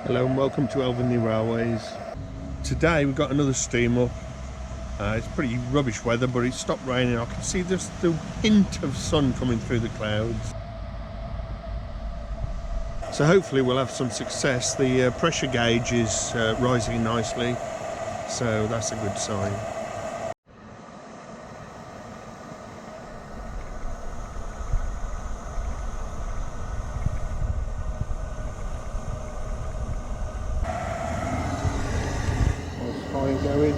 Hello and welcome to Elvenley Railways. Today we've got another steam up. It's pretty rubbish weather, but it's stopped raining. I can see just the hint of sun coming through the clouds. So hopefully we'll have some success. The pressure gauge is rising nicely, so that's a good sign. Going.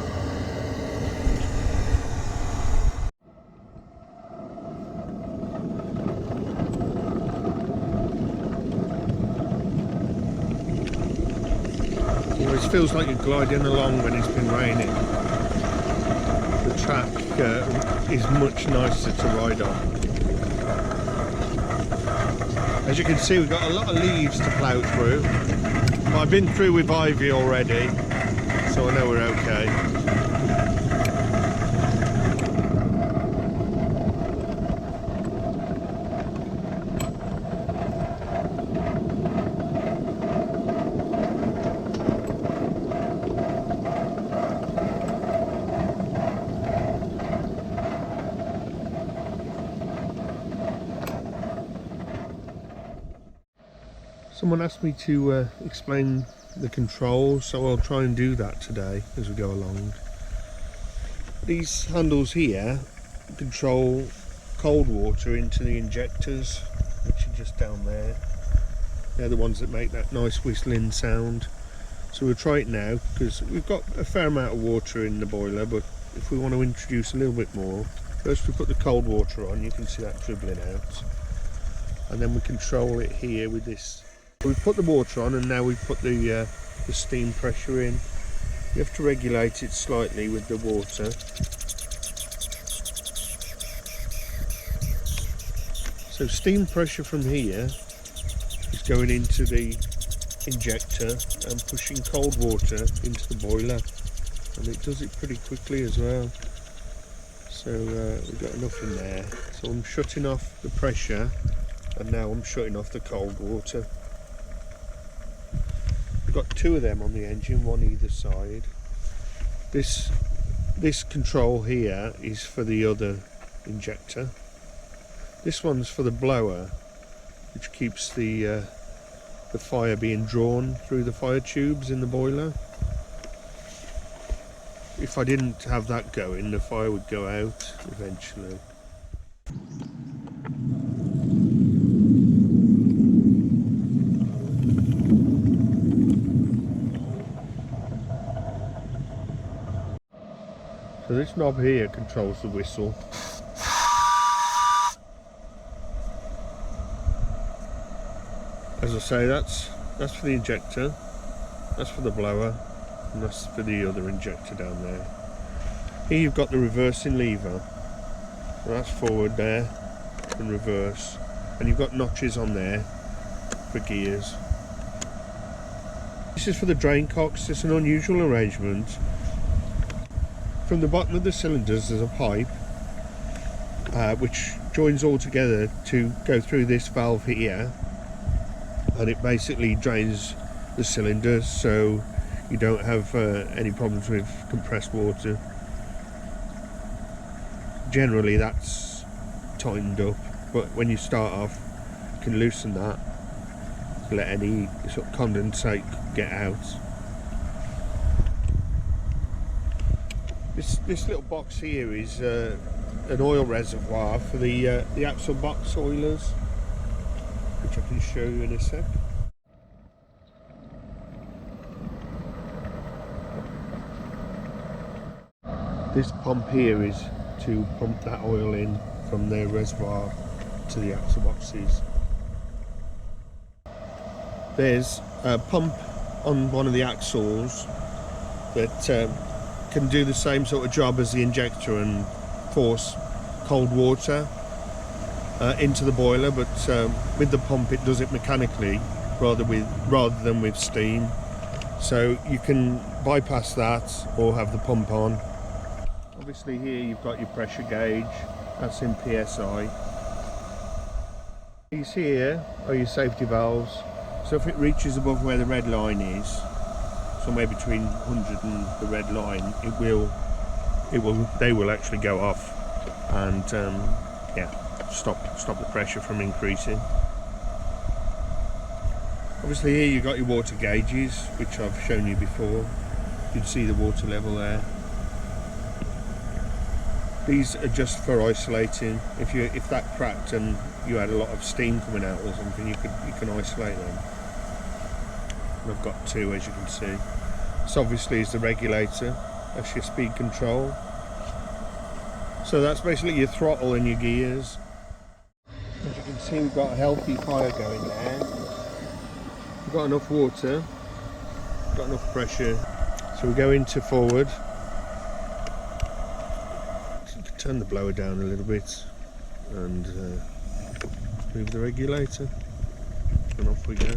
It always feels like you're gliding along when it's been raining. The track is much nicer to ride on. As you can see, we've got a lot of leaves to plough through. But I've been through with ivy already, so I know we're okay. Someone asked me to explain the controls, so I'll try and do that today as we go along. These handles here control cold water into the injectors, which are just down there. They're the ones that make that nice whistling sound. So we'll try it now, because we've got a fair amount of water in the boiler, but if we want to introduce a little bit more, first we put the cold water on. You can see that dribbling out, and then we control it here with this. We've put the water on, and now we've put the steam pressure in. You have to regulate it slightly with the water. So steam pressure from here is going into the injector and pushing cold water into the boiler, and it does it pretty quickly as well. So we've got enough in there. So I'm shutting off the pressure, and now I'm shutting off the cold water. We've got two of them on the engine, one either side. This control here is for the other injector. This one's for the blower, which keeps the fire being drawn through the fire tubes in the boiler. If I didn't have that going, the fire would go out eventually. So this knob here controls the whistle. As I say, that's for the injector, that's for the blower, and that's for the other injector down there. Here you've got the reversing lever. So that's forward there and reverse, and you've got notches on there for gears. This is for the drain cocks. It's an unusual arrangement. From the bottom of the cylinders there's a pipe which joins all together to go through this valve here, and it basically drains the cylinders, so you don't have any problems with compressed water. Generally that's tightened up, but when you start off you can loosen that to let any sort of condensate get out. This little box here is an oil reservoir for the axle box oilers, which I can show you in a sec. This pump here is to pump that oil in from the reservoir to the axle boxes. There's a pump on one of the axles that can do the same sort of job as the injector and force cold water into the boiler, but with the pump it does it mechanically rather than with steam. So you can bypass that or have the pump on. Obviously here you've got your pressure gauge, that's in PSI. These here are your safety valves. So if it reaches above where the red line is, somewhere between 100 and the red line, they will actually go off and yeah, stop the pressure from increasing. Obviously here you've got your water gauges, which I've shown you before. You can see the water level there. These are just for isolating. If that cracked and you had a lot of steam coming out or something, you can isolate them. And I've got two, as you can see. This obviously is the regulator. That's your speed control. So that's basically your throttle and your gears. As you can see, we've got a healthy fire going there. We've got enough water, got enough pressure. So we go into forward. Turn the blower down a little bit and move the regulator, and off we go.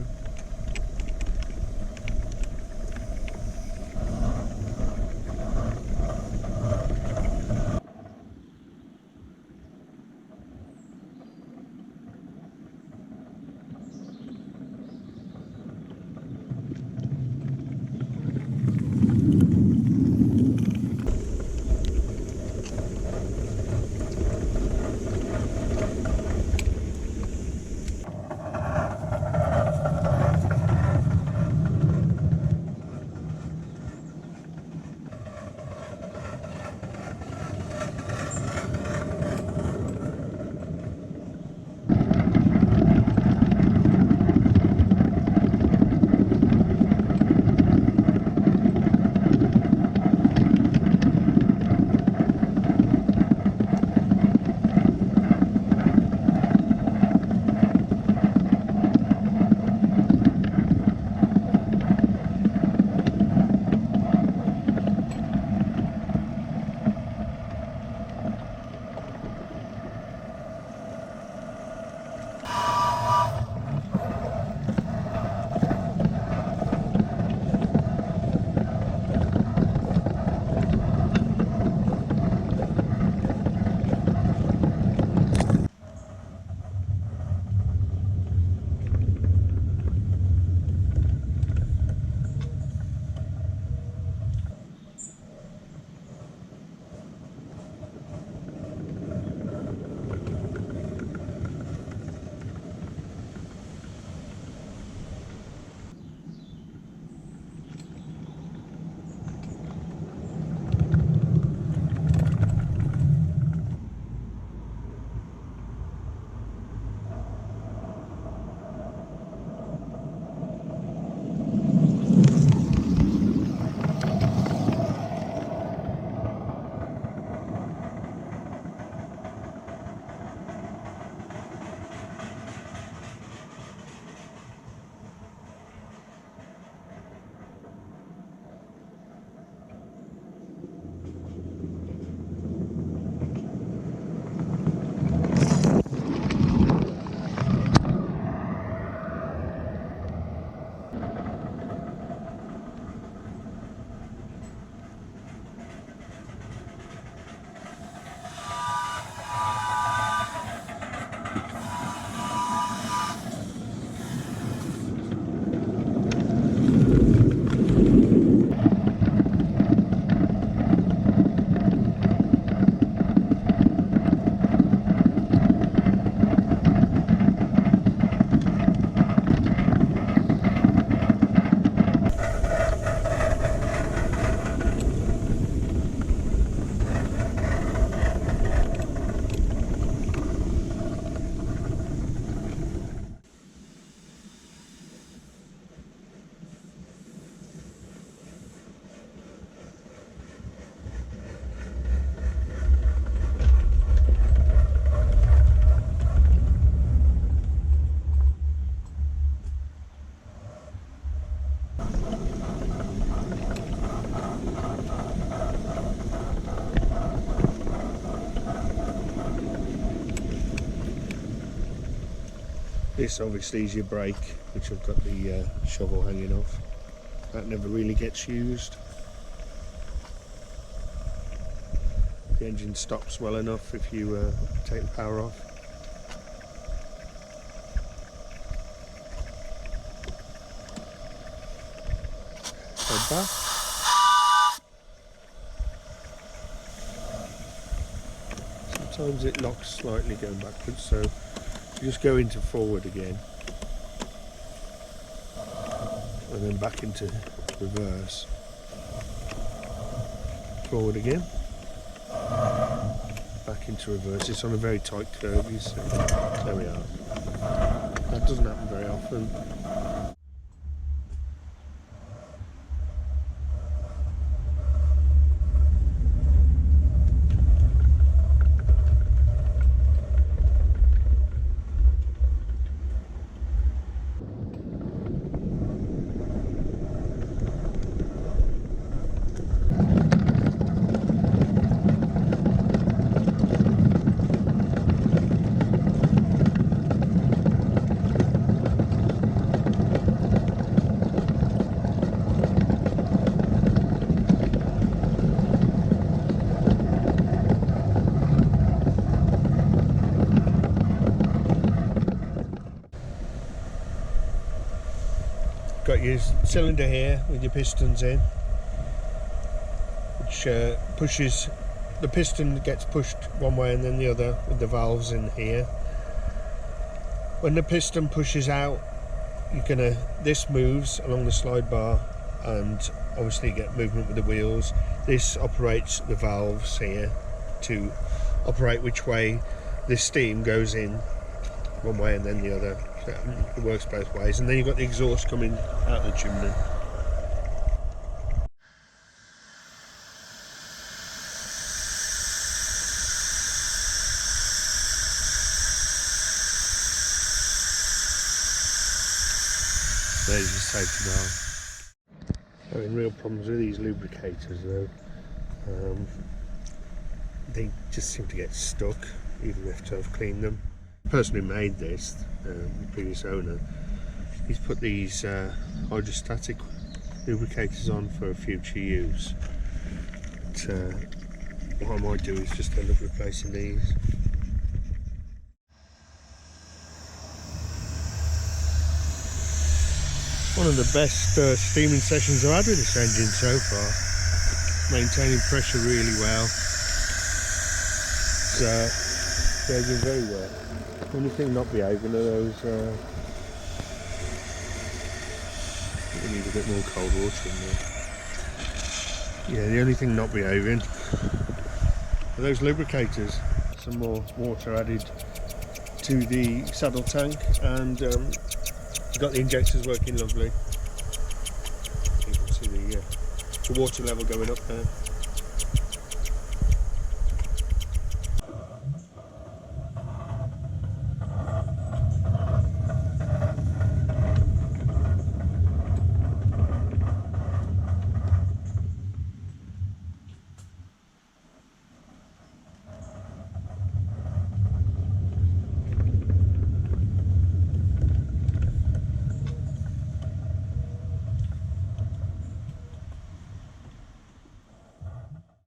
This obviously is your brake, which I've got the shovel hanging off. That never really gets used. The engine stops well enough if you take the power off. back. Sometimes it locks slightly going backwards, so you just go into forward again and then back into reverse. Forward again, back into reverse. It's on a very tight curve, you see. There we are. That doesn't happen very often. Got your cylinder here with your pistons in, which pushes, the piston gets pushed one way and then the other with the valves in here. When the piston pushes out, this moves along the slide bar, and obviously you get movement with the wheels. This operates the valves here to operate which way this steam goes in, one way and then the other. It works both ways, and then you've got the exhaust coming out of the chimney. There's your safety valve. Having real problems with these lubricators though. They just seem to get stuck even after I've cleaned them. The person who made this, the previous owner, he's put these hydrostatic lubricators on for future use. But, what I might do is just end up replacing these. One of the best steaming sessions I've had with this engine so far. Maintaining pressure really well. It's behaving very well. The only thing not behaving are those, we need a bit more cold water in there. Yeah, the only thing not behaving are those lubricators. Some more water added to the saddle tank, and got the injectors working lovely. You can see the water level going up there.